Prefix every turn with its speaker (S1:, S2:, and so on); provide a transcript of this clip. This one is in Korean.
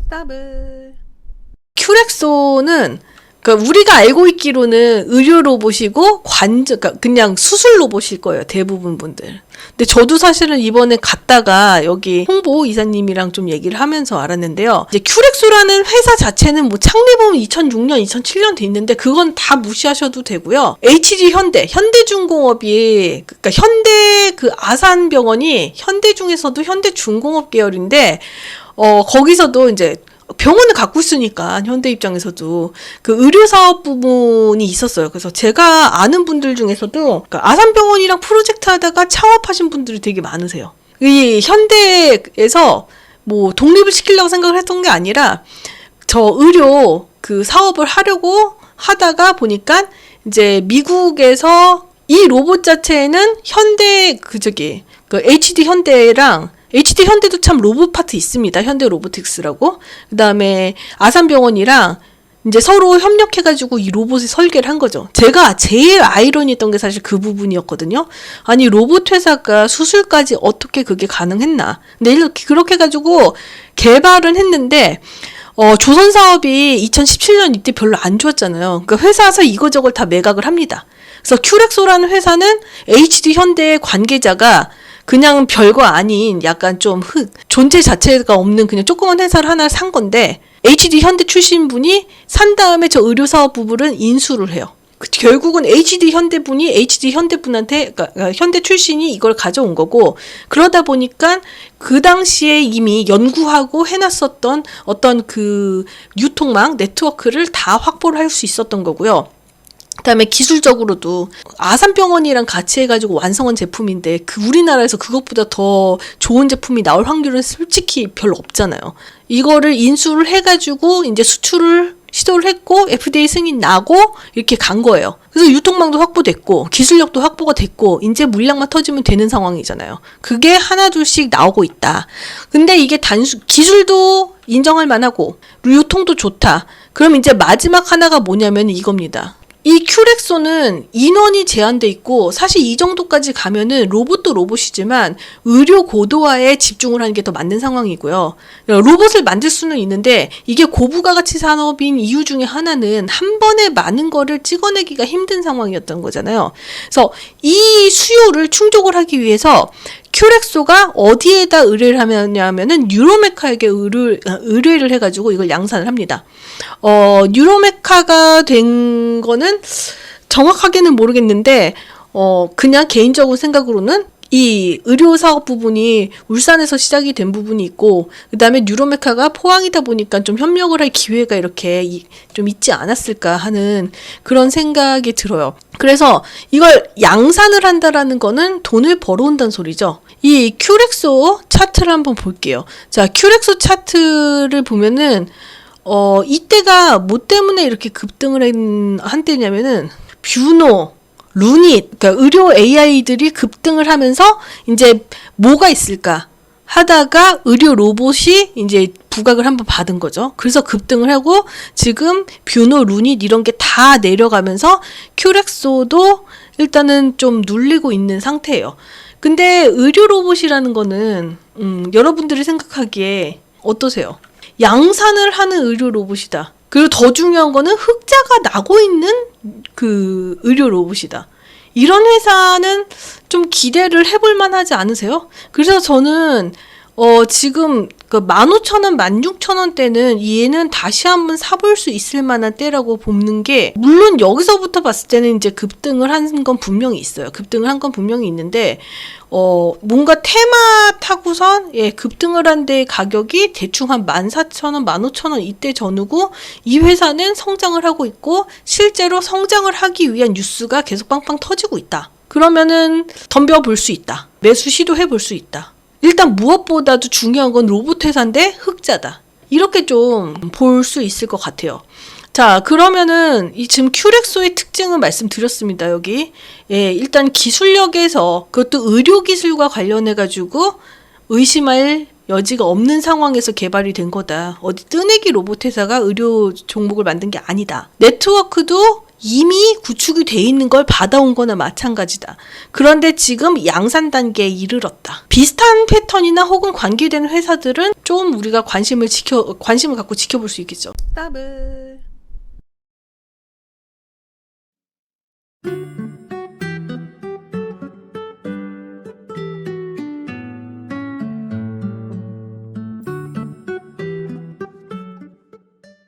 S1: 스타블. 큐렉소는 그러니까 우리가 알고 있기로는 의료 로봇이고 그러니까 그냥 수술 로봇일 거예요. 대부분 분들. 근데 저도 사실은 이번에 갔다가 여기 홍보 이사님이랑 좀 얘기를 하면서 알았는데요. 이제 큐렉소라는 회사 자체는 뭐 창립은 2006년, 2007년 돼 있는데 그건 다 무시하셔도 되고요. HD 현대중공업이 그러니까 현대 그 아산병원이 현대 중에서도 현대중공업 계열인데 거기서도 이제 병원을 갖고 있으니까 현대 입장에서도 그 의료사업 부분이 있었어요. 그래서 제가 아는 분들 중에서도 그러니까 아산병원이랑 프로젝트 하다가 창업하신 분들이 되게 많으세요. 이 현대에서 뭐 독립을 시키려고 생각을 했던 게 아니라 저 의료 그 사업을 하려고 하다가 보니까 이제 미국에서 이 로봇 자체는 현대 그 HD 현대랑 HD 현대도 참 로봇 파트 있습니다. 현대 로보틱스라고. 그 다음에 아산병원이랑 이제 서로 협력해가지고 이 로봇을 설계를 한 거죠. 제가 제일 아이러니했던 게 사실 그 부분이었거든요. 아니 로봇 회사가 수술까지 어떻게 그게 가능했나. 근데 이렇게 그렇게 해가지고 개발은 했는데 조선 사업이 2017년 이때 별로 안 좋았잖아요. 그러니까 회사에서 이거저걸 다 매각을 합니다. 그래서 큐렉소라는 회사는 HD 현대의 관계자가 그냥 별거 아닌 약간 좀 존재 자체가 없는 그냥 조그만 회사를 하나 산 건데 HD 현대 출신 분이 산 다음에 저 의료사업 부분은 인수를 해요. 결국은 HD 현대 분이 HD 현대 분한테 그러니까 현대 출신이 이걸 가져온 거고 그러다 보니까 그 당시에 이미 연구하고 해놨었던 어떤 그 유통망 네트워크를 다 확보를 할 수 있었던 거고요. 그다음에 기술적으로도 아산병원이랑 같이 해가지고 완성한 제품인데 우리나라에서 그것보다 더 좋은 제품이 나올 확률은 솔직히 별로 없잖아요. 이거를 인수를 해가지고 이제 수출을 시도를 했고 FDA 승인 나고 이렇게 간 거예요. 그래서 유통망도 확보됐고 기술력도 확보가 됐고 이제 물량만 터지면 되는 상황이잖아요. 그게 하나둘씩 나오고 있다. 근데 이게 기술도 인정할 만하고 유통도 좋다. 그럼 이제 마지막 하나가 뭐냐면 이겁니다. 이 큐렉소는 인원이 제한돼 있고 사실 이 정도까지 가면은 로봇도 로봇이지만 의료 고도화에 집중을 하는 게 더 맞는 상황이고요. 로봇을 만들 수는 있는데 이게 고부가가치 산업인 이유 중에 하나는 한 번에 많은 거를 찍어내기가 힘든 상황이었던 거잖아요. 그래서 이 수요를 충족을 하기 위해서 큐렉소가 어디에다 의뢰를 하냐면은 뉴로메카에게 의뢰를 해가지고 이걸 양산을 합니다. 뉴로메카가 된 거는 정확하게는 모르겠는데, 그냥 개인적으로 생각으로는 이 의료사업 부분이 울산에서 시작이 된 부분이 있고, 그 다음에 뉴로메카가 포항이다 보니까 좀 협력을 할 기회가 이렇게 좀 있지 않았을까 하는 그런 생각이 들어요. 그래서 이걸 양산을 한다라는 거는 돈을 벌어온다는 소리죠. 이 큐렉소 차트를 한번 볼게요. 자, 큐렉소 차트를 보면은, 이때가 뭐 때문에 이렇게 급등을 한 때냐면은, 뷰노, 루닛, 그러니까 의료 AI들이 급등을 하면서 이제 뭐가 있을까 하다가 의료 로봇이 이제 부각을 한번 받은 거죠. 그래서 급등을 하고 지금 뷰노, 루닛 이런 게 다 내려가면서 큐렉소도 일단은 좀 눌리고 있는 상태예요. 근데 의료 로봇이라는 거는 여러분들이 생각하기에 어떠세요? 양산을 하는 의료 로봇이다. 그리고 더 중요한 거는 흑자가 나고 있는 그 의료 로봇이다. 이런 회사는 좀 기대를 해볼 만하지 않으세요? 그래서 저는 지금 그 15,000원, 16,000원대는 얘는 다시 한번 사볼 수 있을 만한 때라고 보는 게, 물론 여기서부터 봤을 때는 이제 급등을 한 건 분명히 있어요. 급등을 한 건 분명히 있는데, 뭔가 테마 타고선, 급등을 한 데의 가격이 대충 한 14,000원, 15,000원 이때 전후고, 이 회사는 성장을 하고 있고, 실제로 성장을 하기 위한 뉴스가 계속 빵빵 터지고 있다. 그러면은 덤벼볼 수 있다. 매수 시도해 볼 수 있다. 일단 무엇보다도 중요한 건 로봇 회사인데 흑자다. 이렇게 좀 볼 수 있을 것 같아요. 자, 그러면은 지금 큐렉소의 특징은 말씀드렸습니다. 여기 일단 기술력에서 그것도 의료기술과 관련해가지고 의심할 여지가 없는 상황에서 개발이 된 거다. 어디 뜨내기 로봇 회사가 의료 종목을 만든 게 아니다. 네트워크도 이미 구축이 돼 있는 걸 받아온 거나 마찬가지다. 그런데 지금 양산 단계에 이르렀다. 비슷한 패턴이나 혹은 관계되는 회사들은 좀 우리가 관심을 갖고 지켜볼 수 있겠죠. 더블.